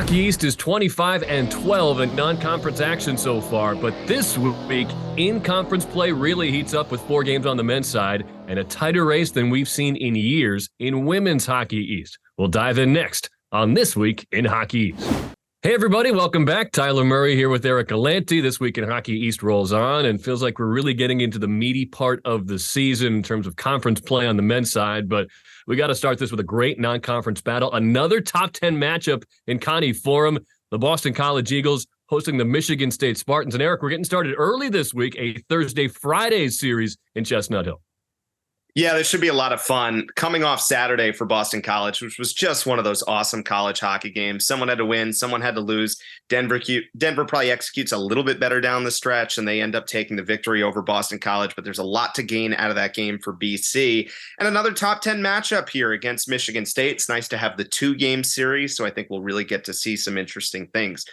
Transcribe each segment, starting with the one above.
Hockey East is 25-12 in non-conference action so far, but this week, in-conference play really heats up with 4 games on the men's side and a tighter race than we've seen in years in women's Hockey East. We'll dive in next on This Week in Hockey East. Hey everybody, welcome back. Tyler Murray here with Eric Gallanty. This Week in Hockey East rolls on and feels like we're really getting into the meaty part of the season in terms of conference play on the men's side, but we got to start this with a great non-conference battle. Another top 10 matchup in Connie Forum. The Boston College Eagles hosting the Michigan State Spartans. And Eric, we're getting started early this week, a Thursday-Friday series in Chestnut Hill. Yeah, this should be a lot of fun. Coming off Saturday for Boston College, which was just one of those awesome college hockey games. Someone had to win, someone had to lose. Denver probably executes a little bit better down the stretch, and they end up taking the victory over Boston College. But there's a lot to gain out of that game for BC. And another top 10 matchup here against Michigan State. It's nice to have the 2-game series, so I think we'll really get to see some interesting things.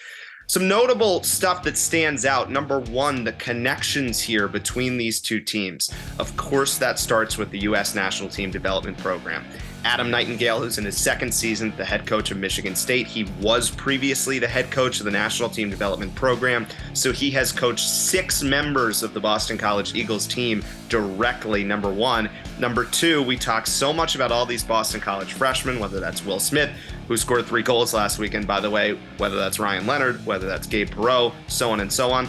Some notable stuff that stands out. Number one, the connections here between these two teams. Of course, that starts with the U.S. National Team Development Program. Adam Nightingale, who's in his second season, the head coach of Michigan State. He was previously the head coach of the National Team Development Program, so he has coached 6 members of the Boston College Eagles team directly, number one. Number two, we talk so much about all these Boston College freshmen, whether that's Will Smith, who scored 3 goals last weekend, by the way, whether that's Ryan Leonard, whether that's Gabe Perreault, so on and so on.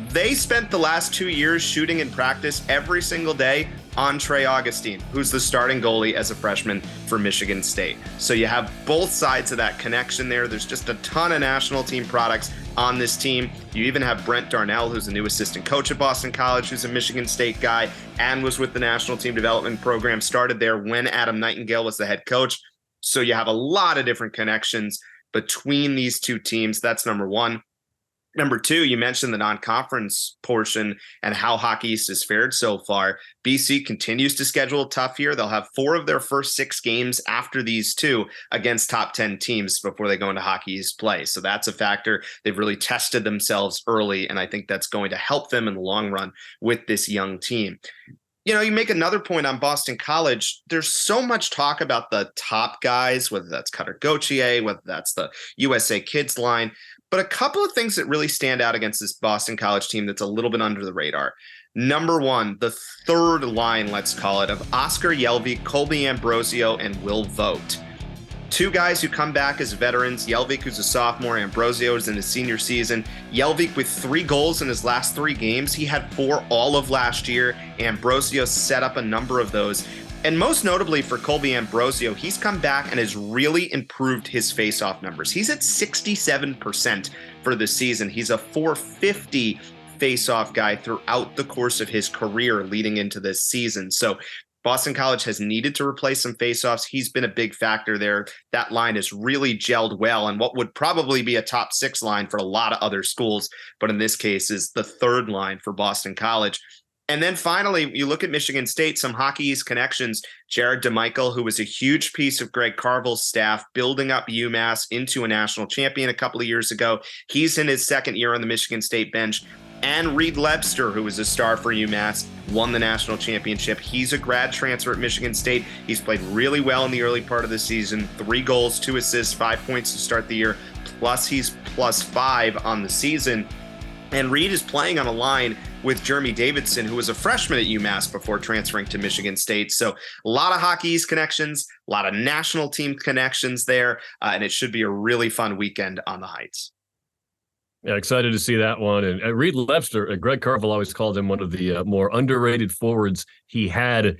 They spent the last 2 years shooting in practice every single day on Trey Augustine, who's the starting goalie as a freshman for Michigan State. So you have both sides of that connection there. There's just a ton of national team products on this team. You even have Brent Darnell, who's the new assistant coach at Boston College, who's a Michigan State guy and was with the National Team Development Program, started there when Adam Nightingale was the head coach. So you have a lot of different connections between these two teams. That's number one. Number two, you mentioned the non-conference portion and how Hockey East has fared so far. BC continues to schedule tough here. They'll have 4 of their first 6 games after these 2 against top 10 teams before they go into Hockey East play. So that's a factor. They've really tested themselves early, and I think that's going to help them in the long run with this young team. You know, you make another point on Boston College. There's so much talk about the top guys, whether that's Cutter Gauthier, whether that's the USA Kids line. But a couple of things that really stand out against this Boston College team that's a little bit under the radar. Number one, the third line, let's call it, of Oscar Jelvik, Colby Ambrosio, and Will Vogt. 2 guys who come back as veterans. Jelvik, who's a sophomore, Ambrosio is in his senior season. Jelvik with 3 goals in his last 3 games. He had 4 all of last year. Ambrosio set up a number of those. And most notably for Colby Ambrosio, he's come back and has really improved his face-off numbers. He's at 67% for the season. He's a .450 face-off guy throughout the course of his career leading into this season. So Boston College has needed to replace some face-offs. He's been a big factor there. That line has really gelled well, and what would probably be a top 6 line for a lot of other schools, but in this case is the third line for Boston College. And then finally, you look at Michigan State, some Hockey East connections. Jared DeMichael, who was a huge piece of Greg Carvel's staff, building up UMass into a national champion a couple of years ago. He's in his second year on the Michigan State bench. And Reed Lebster, who was a star for UMass, won the national championship. He's a grad transfer at Michigan State. He's played really well in the early part of the season. 3 goals, 2 assists, 5 points to start the year. Plus, he's +5 on the season. And Reed is playing on a line with Jeremy Davidson, who was a freshman at UMass before transferring to Michigan State. So a lot of Hockey East connections, a lot of national team connections there, and it should be a really fun weekend on the Heights. Yeah, excited to see that one. And Reed Lebster, Greg Carvel always called him one of the more underrated forwards he had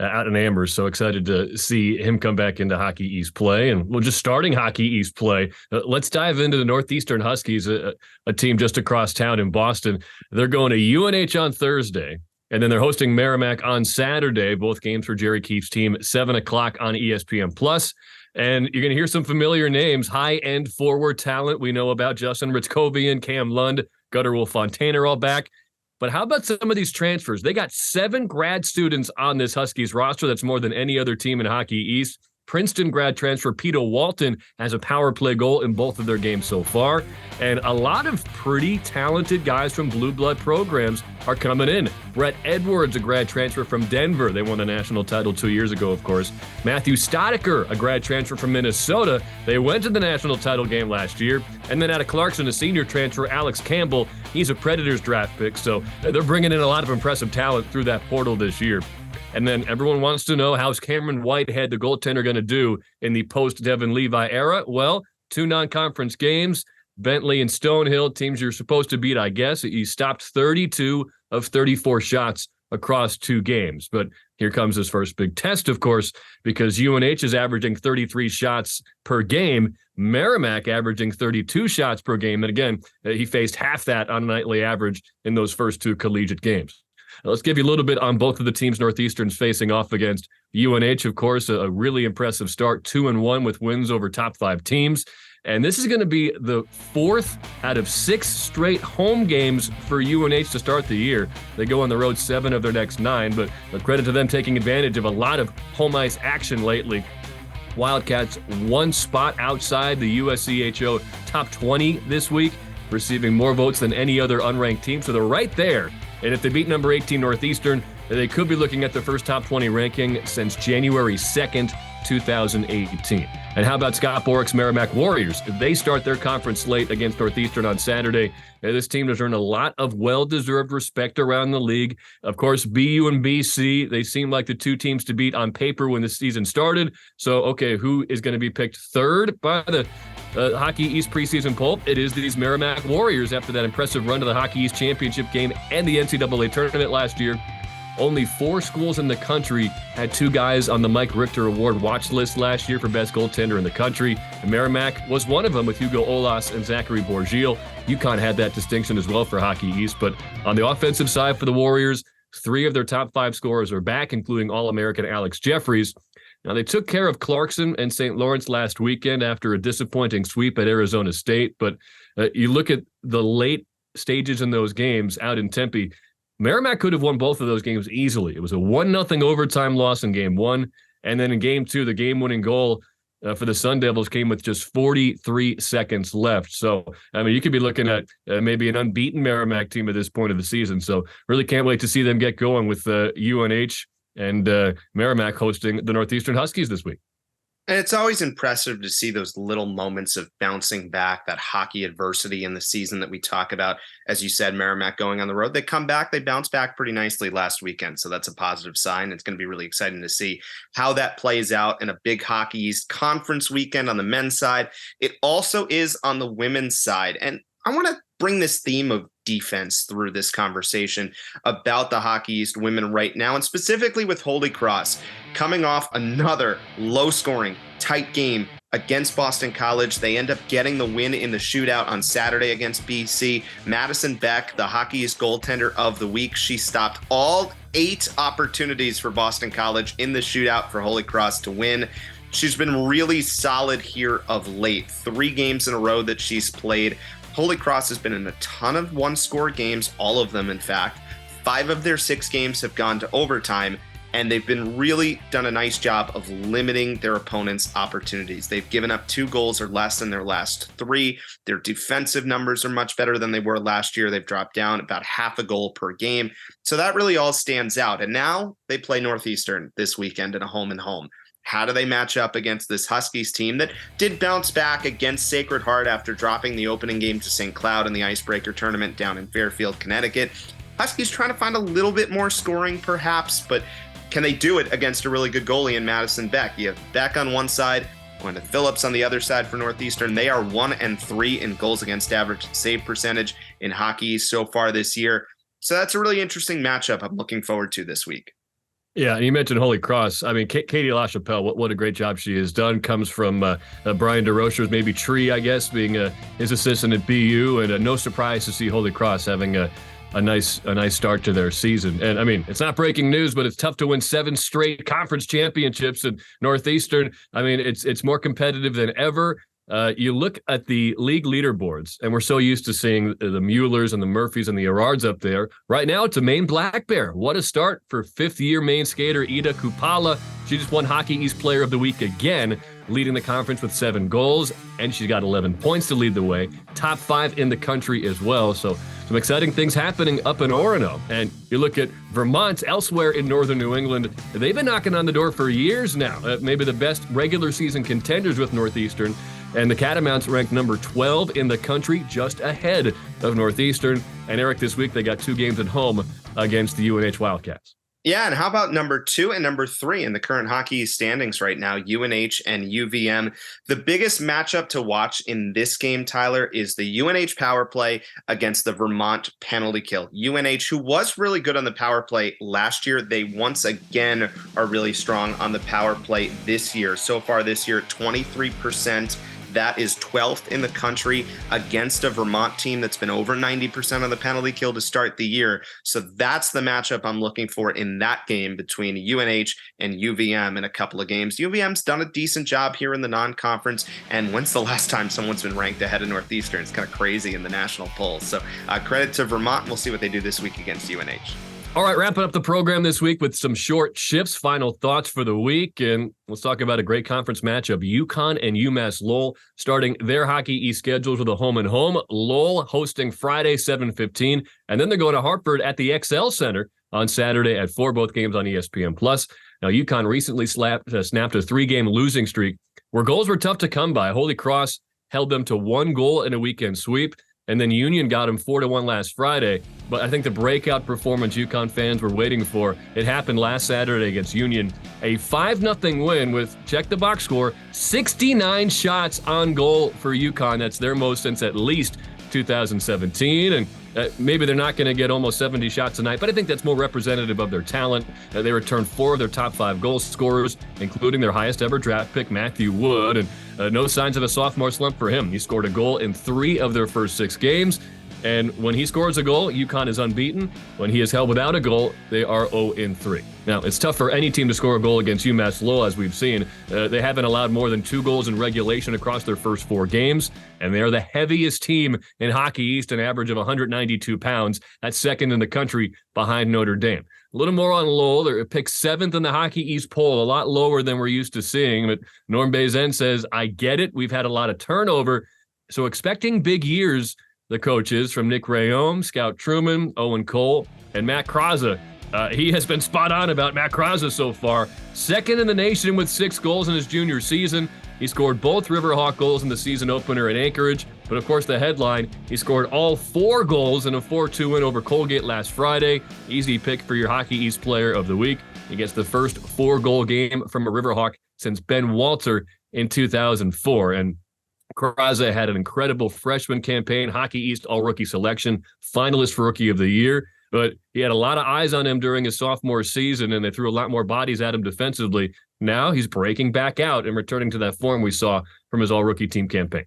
out in Amherst. So excited to see him come back into Hockey East play. And we're just starting Hockey East play. Let's dive into the Northeastern Huskies, a team just across town in Boston. They're going to UNH on Thursday, and then they're hosting Merrimack on Saturday. Both games for Jerry Keefe's team, 7 o'clock on ESPN+. And you're going to hear some familiar names, high-end forward talent. We know about Justin Ritzkovian, Cam Lund, Gutterwolf Fontaine are all back. But how about some of these transfers? They got 7 grad students on this Huskies roster. That's more than any other team in Hockey East. Princeton grad transfer Peter Walton has a power play goal in both of their games so far. And a lot of pretty talented guys from blue blood programs are coming in. Brett Edwards, a grad transfer from Denver. They won the national title 2 years ago, of course. Matthew Stodiker, a grad transfer from Minnesota. They went to the national title game last year. And then out of Clarkson, a senior transfer, Alex Campbell. He's a Predators draft pick. So they're bringing in a lot of impressive talent through that portal this year. And then everyone wants to know, how's Cameron Whitehead, the goaltender, going to do in the post-Devin Levi era? Well, 2 non-conference games. Bentley and Stonehill, teams you're supposed to beat, I guess. He stopped 32 of 34 shots across 2 games. But here comes his first big test, of course, because UNH is averaging 33 shots per game. Merrimack averaging 32 shots per game. And again, he faced half that on a nightly average in those first 2 collegiate games. Let's give you a little bit on both of the teams Northeastern's facing off against. UNH, of course, a really impressive start, 2-1 with wins over top 5 teams. And this is going to be the 4th out of 6 straight home games for UNH to start the year. They go on the road 7 of their next 9, but credit to them taking advantage of a lot of home ice action lately. Wildcats 1 spot outside the USCHO top 20 this week, receiving more votes than any other unranked team. So they're right there. And if they beat number 18 Northeastern, they could be looking at the first top 20 ranking since January 2nd, 2018. And how about Scott Borik's Merrimack Warriors? They start their conference slate against Northeastern on Saturday. This team has earned a lot of well-deserved respect around the league. Of course, BU and BC, they seem like the 2 teams to beat on paper when the season started. So, okay, who is going to be picked third by the Hockey East preseason poll? It is these Merrimack Warriors after that impressive run to the Hockey East championship game and the NCAA tournament last year. Only 4 schools in the country had 2 guys on the Mike Richter Award watch list last year for best goaltender in the country. And Merrimack was one of them with Hugo Olas and Zachary Bourgil. Yukon had that distinction as well for Hockey East. But on the offensive side for the Warriors, 3 of their top 5 scorers are back, including All-American Alex Jeffries. Now, they took care of Clarkson and St. Lawrence last weekend after a disappointing sweep at Arizona State. But you look at the late stages in those games out in Tempe, Merrimack could have won both of those games easily. It was a 1-0 overtime loss in game 1. And then in game 2, the game-winning goal for the Sun Devils came with just 43 seconds left. So, I mean, you could be looking at maybe an unbeaten Merrimack team at this point of the season. So really can't wait to see them get going with UNH and Merrimack hosting the Northeastern Huskies this week. And it's always impressive to see those little moments of bouncing back, that hockey adversity in the season that we talk about. As you said, Merrimack going on the road, they come back, they bounce back pretty nicely last weekend. So that's a positive sign. It's going to be really exciting to see how that plays out in a big Hockey East conference weekend on the men's side. It also is on the women's side. And I want to bring this theme of defense through this conversation about the Hockey East women right now, and specifically with Holy Cross coming off another low-scoring, tight game against Boston College. They end up getting the win in the shootout on Saturday against BC. Madison Beck, the Hockey East goaltender of the week, she stopped all 8 opportunities for Boston College in the shootout for Holy Cross to win. She's been really solid here of late. 3 games in a row that she's played. Holy Cross has been in a ton of 1-score games, all of them, in fact. 5 of their 6 games have gone to overtime, and they've been really done a nice job of limiting their opponents' opportunities. They've given up 2 goals or less in their last 3. Their defensive numbers are much better than they were last year. They've dropped down about half a goal per game. So that really all stands out. And now they play Northeastern this weekend in a home-and-home. How do they match up against this Huskies team that did bounce back against Sacred Heart after dropping the opening game to St. Cloud in the Icebreaker tournament down in Fairfield, Connecticut? Huskies trying to find a little bit more scoring perhaps, but can they do it against a really good goalie in Madison Beck? You have Beck on one side, Gwyneth Phillips on the other side for Northeastern. They are 1-3 in goals against average save percentage in hockey so far this year. So that's a really interesting matchup I'm looking forward to this week. Yeah, and you mentioned Holy Cross. I mean, Katie LaChapelle, what a great job she has done. Comes from Brian DeRocher's maybe tree, I guess, being his assistant at BU, and no surprise to see Holy Cross having a nice start to their season. And I mean, it's not breaking news, but it's tough to win 7 straight conference championships. And Northeastern, I mean, it's more competitive than ever. You look at the league leaderboards, and we're so used to seeing the Muellers and the Murphys and the Erards up there. Right now, it's a Maine Black Bear. What a start for fifth-year Maine skater Ida Kupala. She just won Hockey East Player of the Week again, leading the conference with 7 goals, and she's got 11 points to lead the way. Top 5 in the country as well, so some exciting things happening up in Orono. And you look at Vermont, elsewhere in northern New England, they've been knocking on the door for years now. Maybe the best regular season contenders with Northeastern. And the Catamounts ranked number 12 in the country, just ahead of Northeastern. And Eric, this week they got 2 games at home against the UNH Wildcats. Yeah, and how about number 2 and number 3 in the current hockey standings right now, UNH and UVM? The biggest matchup to watch in this game, Tyler, is the UNH power play against the Vermont penalty kill. UNH, who was really good on the power play last year, they once again are really strong on the power play this year. So far this year, 23%. That is 12th in the country against a Vermont team that's been over 90% of the penalty kill to start the year. So that's the matchup I'm looking for in that game between UNH and UVM in a couple of games. UVM's done a decent job here in the non-conference. And when's the last time someone's been ranked ahead of Northeastern? It's kind of crazy in the national polls. So credit to Vermont. We'll see what they do this week against UNH. All right, wrapping up the program this week with some short shifts, final thoughts for the week, and let's talk about a great conference matchup. Yukon and UMass Lowell starting their Hockey East schedules with a home and home. Lowell hosting Friday, 7:15, and then they're going to Hartford at the XL Center on Saturday at 4, both games on ESPN+. Now, Yukon recently snapped a 3-game losing streak where goals were tough to come by. Holy Cross held them to 1 goal in a weekend sweep. And then Union got him 4-1 last Friday. But I think the breakout performance Yukon fans were waiting for, it happened last Saturday against Union. A 5-0 win with, check the box score, 69 shots on goal for Yukon. That's their most since at least 2017. And maybe they're not going to get almost 70 shots tonight, but I think that's more representative of their talent. They returned 4 of their top 5 goal scorers, including their highest ever draft pick, Matthew Wood. And no signs of a sophomore slump for him. He scored a goal in 3 of their first 6 games. And when he scores a goal, Yukon is unbeaten. When he is held without a goal, they are 0-3. Now, it's tough for any team to score a goal against UMass Lowell, as we've seen. They haven't allowed more than 2 goals in regulation across their first 4 games, and they are the heaviest team in Hockey East, an average of 192 pounds. That's second in the country behind Notre Dame. A little more on Lowell. They're picked 7th in the Hockey East poll, a lot lower than we're used to seeing. But Norm Bazin says, I get it. We've had a lot of turnover. So expecting big years, the coaches from Nick Rayom, Scout Truman, Owen Cole, and Matt Kraza. He has been spot on about Matt Kraza so far. Second in the nation with 6 goals in his junior season. He scored both Riverhawk goals in the season opener at Anchorage. But of course, the headline, he scored all 4 goals in a 4-2 win over Colgate last Friday. Easy pick for your Hockey East Player of the Week. He gets the first 4-goal game from a Riverhawk since Ben Walter in 2004. And Kraza had an incredible freshman campaign, Hockey East All-Rookie selection, finalist for Rookie of the Year. But he had a lot of eyes on him during his sophomore season, and they threw a lot more bodies at him defensively. Now he's breaking back out and returning to that form we saw from his All-Rookie team campaign.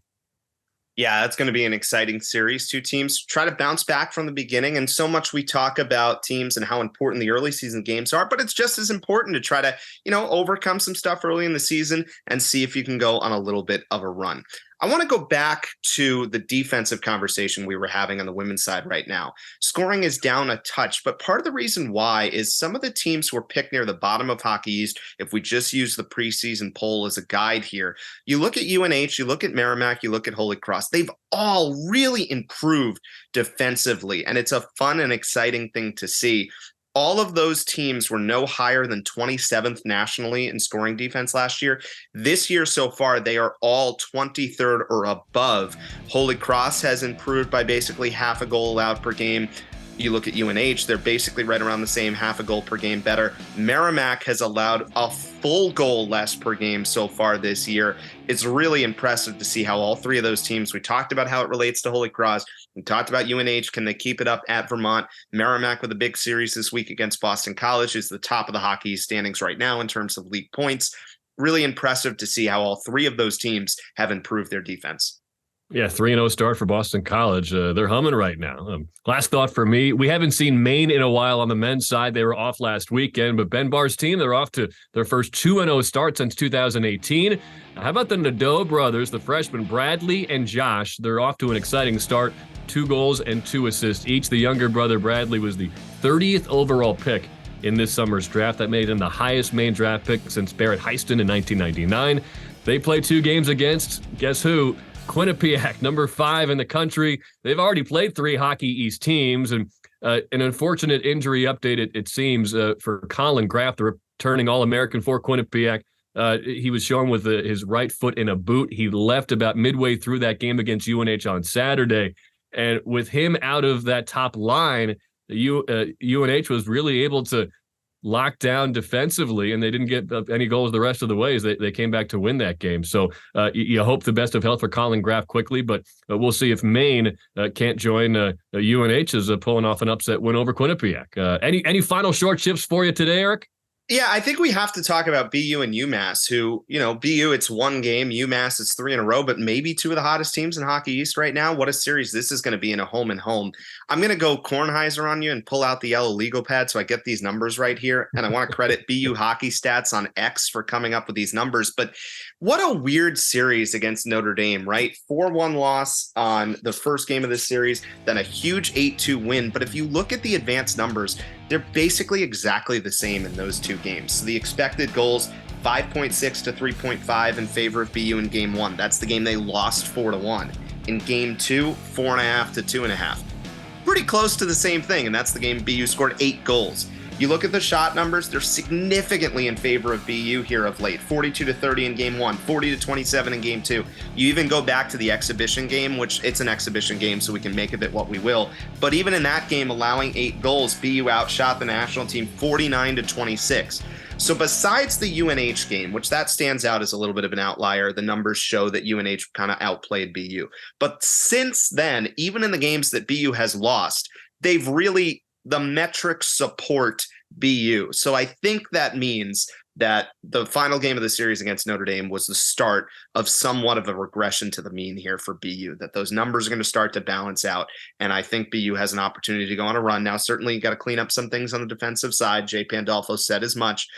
Yeah, that's going to be an exciting series. 2 teams try to bounce back from the beginning. And so much we talk about teams and how important the early season games are, but it's just as important to try to, overcome some stuff early in the season and see if you can go on a little bit of a run. I want to go back to the defensive conversation we were having on the women's side right now. Scoring is down a touch, but part of the reason why is some of the teams were picked near the bottom of Hockey East. If we just use the preseason poll as a guide here, you look at UNH, you look at Merrimack, you look at Holy Cross, they've all really improved defensively, and it's a fun and exciting thing to see. All of those teams were no higher than 27th nationally in scoring defense last year. This year so far, they are all 23rd or above. Holy Cross has improved by basically half a goal allowed per game. You look at UNH, they're basically right around the same, half a goal per game better. Merrimack has allowed a full goal less per game so far this year. It's really impressive to see how all 3 of those teams, we talked about how it relates to Holy Cross. We talked about UNH. Can they keep it up at Vermont? Merrimack with a big series this week against Boston College is the top of the hockey standings right now in terms of league points. Really impressive to see how all 3 of those teams have improved their defense. Yeah, 3-0 start for Boston College. They're humming right now. Last thought for me, we haven't seen Maine in a while on the men's side. They were off last weekend, but Ben Barr's team, they're off to their first 2-0 start since 2018. How about the Nadeau brothers, the freshmen Bradley and Josh? They're off to an exciting start, 2 goals and 2 assists each. The younger brother, Bradley, was the 30th overall pick in this summer's draft. That made him the highest Maine draft pick since Barrett Heiston in 1999. They play 2 games against, guess who? Quinnipiac, number 5 in the country. They've already played 3 Hockey East teams, and an unfortunate injury update, it seems, for Colin Graff, the returning All-American for Quinnipiac. He was shown with his right foot in a boot. He left about midway through that game against UNH on Saturday, and with him out of that top line, UNH was really able to locked down defensively, and they didn't get any goals the rest of the ways. They came back to win that game. So you hope the best of health for Colin Graff quickly, but we'll see if Maine can't join UNH as pulling off an upset win over Quinnipiac. Any final short shifts for you today, Eric? Yeah, I think we have to talk about BU and UMass, who, BU, it's 1 game. UMass, it's 3 in a row, but maybe 2 of the hottest teams in Hockey East right now. What a series this is going to be in a home and home. I'm going to go Kornheiser on you and pull out the yellow legal pad so I get these numbers right here. And I want to credit BU Hockey Stats on X for coming up with these numbers. But what a weird series against Notre Dame, right? 4-1 loss on the first game of this series, then a huge 8-2 win. But if you look at the advanced numbers, they're basically exactly the same in those 2 games. So the expected goals, 5.6 to 3.5 in favor of BU in game 1. That's the game they lost 4-1. In game 2, 4.5 to 2.5. Pretty close to the same thing, and that's the game BU scored 8 goals. You look at the shot numbers, they're significantly in favor of BU here of late. 42 to 30 in game 1, 40 to 27 in game 2. You even go back to the exhibition game, which it's an exhibition game, so we can make of it what we will. But even in that game, allowing 8 goals, BU outshot the national team 49 to 26. So besides the UNH game, which that stands out as a little bit of an outlier, the numbers show that UNH kind of outplayed BU. But since then, even in the games that BU has lost, the metrics support BU. So I think that means that the final game of the series against Notre Dame was the start of somewhat of a regression to the mean here for BU, that those numbers are going to start to balance out. And I think BU has an opportunity to go on a run. Now, certainly you got to clean up some things on the defensive side. Jay Pandolfo said as much.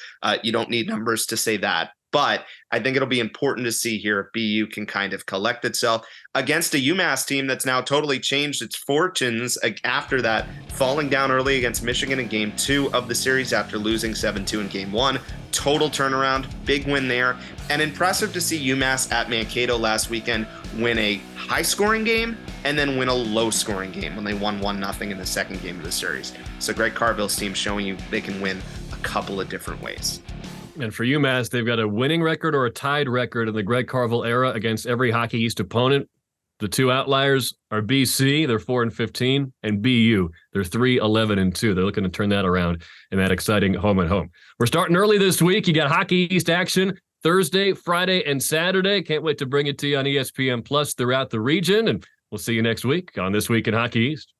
You don't need numbers to say that. But I think it'll be important to see here if BU can kind of collect itself against a UMass team that's now totally changed its fortunes after that, falling down early against Michigan in game 2 of the series after losing 7-2 in game 1. Total turnaround, big win there. And impressive to see UMass at Mankato last weekend win a high-scoring game and then win a low-scoring game when they won 1-0 in the second game of the series. So Greg Carville's team showing you they can win a couple of different ways. And for UMass, they've got a winning record or a tied record in the Greg Carville era against every Hockey East opponent. The 2 outliers are BC, they're 4-15, and BU, they're 3-11-2. They're looking to turn that around in that exciting home and home. We're starting early this week. You got Hockey East action Thursday, Friday, and Saturday. Can't wait to bring it to you on ESPN Plus throughout the region. And we'll see you next week on This Week in Hockey East.